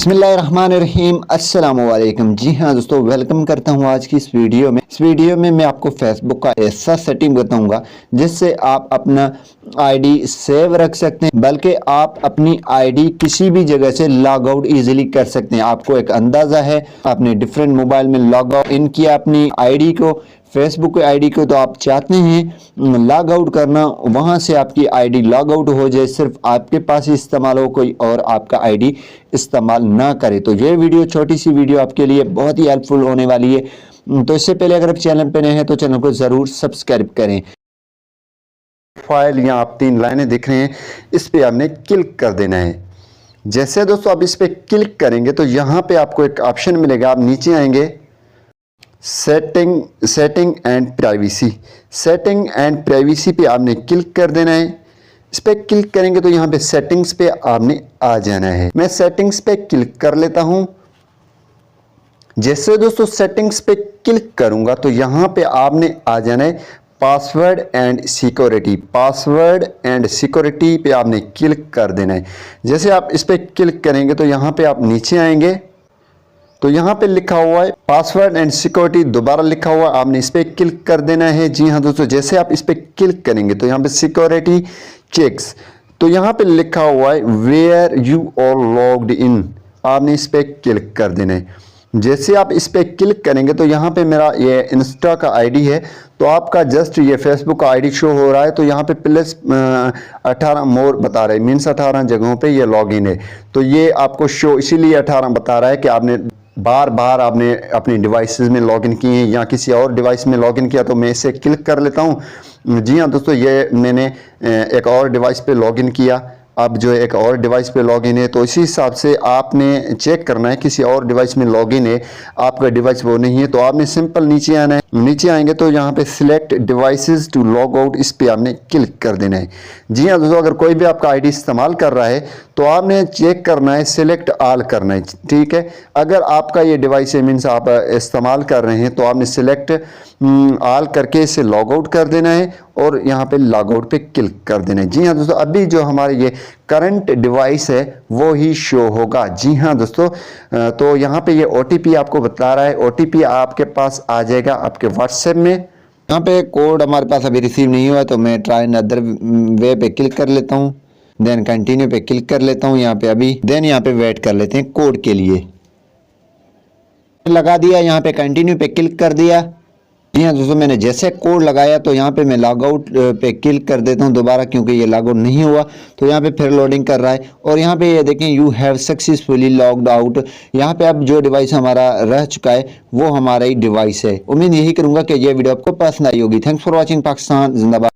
बिस्मिल्लाहिर्रहमानिर्रहीम अस्सलामुअलैकुम। जी हाँ दोस्तों, वेलकम करता हूँ आज की इस वीडियो में। इस वीडियो में मैं आपको फेसबुक का ऐसा सेटिंग बताऊंगा जिससे आप अपना आईडी सेव रख सकते हैं, बल्कि आप अपनी आईडी किसी भी जगह से लॉग आउट ईजिली कर सकते हैं। आपको एक अंदाज़ा है, आपने डिफरेंट मोबाइल में लॉग आउट इन किया अपनी आईडी को, फेसबुक की आईडी को, तो आप चाहते हैं लॉग आउट करना, वहां से आपकी आईडी लॉग आउट हो जाए, सिर्फ आपके पास ही इस्तेमाल हो, कोई और आपका आईडी इस्तेमाल ना करे। तो ये वीडियो, छोटी सी वीडियो, आपके लिए बहुत ही हेल्पफुल होने वाली है। तो इससे पहले अगर आप चैनल पे नए हैं तो चैनल को ज़रूर सब्सक्राइब करें। फाइल यहाँ आप 3 लाइनें दिख रही हैं, इस पे आपने क्लिक कर देना है। जैसे दोस्तों आप इस पे क्लिक करेंगे तो यहाँ पे आपको एक ऑप्शन मिलेगा। आप नीचे आएंगे, setting and privacy. Setting and privacy पे आपने क्लिक कर देना है। इस पे क्लिक करेंगे तो यहाँ पे सेटिंग्स पे आपने आ जाना है। मैं सेटिंग्स पे क्लिक कर लेता हूँ। जैसे दोस्तों सेटिंग्स पे क्लिक करूंगा तो यहाँ पे आपने आ जाना है password and security. Password and security पे आपने क्लिक कर देना है। जैसे आप इस पे क्लिक करेंगे तो यहाँ पे आप नीचे आएंगे तो यहाँ पे लिखा हुआ है पासवर्ड एंड सिक्योरिटी, दोबारा लिखा हुआ है, आपने इस पे क्लिक कर देना है। जी हाँ दोस्तों, जैसे आप इस पे क्लिक करेंगे तो यहाँ पे सिक्योरिटी चेक्स, तो यहाँ पे लिखा हुआ है where you are logged in, आपने इस पे क्लिक कर देना है। जैसे आप इस पे क्लिक करेंगे तो यहाँ पे मेरा ये इंस्टा का आईडी है, तो आपका जस्ट ये फेसबुक का आईडी शो हो रहा है। तो यहाँ पे प्लस 18 मोर बता रहे हैं, मीन्स 18 जगहों पे ये लॉगिन है। तो ये आपको शो इसीलिए 18 बता रहा है कि आपने बार बार आपने अपनी डिवाइसेस में लॉगिन किए या किसी और डिवाइस में लॉगिन किया। तो मैं इसे क्लिक कर लेता हूँ। जी हाँ दोस्तों, ये मैंने एक और डिवाइस पे लॉगिन किया, अब जो एक और डिवाइस पे लॉगिन है। तो इसी हिसाब से आपने चेक करना है, किसी और डिवाइस में लॉगिन है, आपका डिवाइस वो नहीं है, तो आपने सिंपल नीचे आना है। नीचे आएंगे तो यहाँ पे select devices to log out, इस पे आपने क्लिक कर देना है। जी हाँ दोस्तों, अगर कोई भी आपका आईडी इस्तेमाल कर रहा है तो आपने चेक करना है, सिलेक्ट ऑल करना है, ठीक है। अगर आपका ये डिवाइस है, मीन्स आप इस्तेमाल कर रहे हैं, तो आपने सिलेक्ट ऑल करके इसे लॉग आउट कर देना है और यहाँ पे लॉग आउट पे क्लिक कर देना है। जी हाँ दोस्तों, अभी जो हमारे ये करंट डिवाइस है वो ही शो होगा। जी हाँ दोस्तों, तो यहाँ पे ये OTP आपको बता रहा है, OTP आपके पास आ जाएगा आपके व्हाट्सएप में। यहाँ पे कोड हमारे पास अभी रिसीव नहीं हुआ, तो मैं ट्राई अदर वे पे क्लिक कर लेता हूँ, देन कंटिन्यू पे क्लिक कर लेता हूँ यहाँ पे अभी, देन यहाँ पे वेट कर लेते हैं कोड के लिए। लगा दिया, यहाँ पे कंटिन्यू पे क्लिक कर दिया। जी हाँ दोस्तों, मैंने जैसे कोड लगाया तो यहाँ पे मैं लॉग आउट पे क्लिक कर देता हूँ दोबारा, क्योंकि ये लॉग आउट नहीं हुआ। तो यहाँ पे फिर लोडिंग कर रहा है और यहाँ पे ये देखें you have successfully logged out. यहाँ पे अब जो डिवाइस हमारा रह चुका है वो हमारा ही डिवाइस है। उम्मीद यही करूँगा कि ये वीडियो आपको पसंद आई होगी। Thanks for watching. पाकिस्तान जिंदाबाद।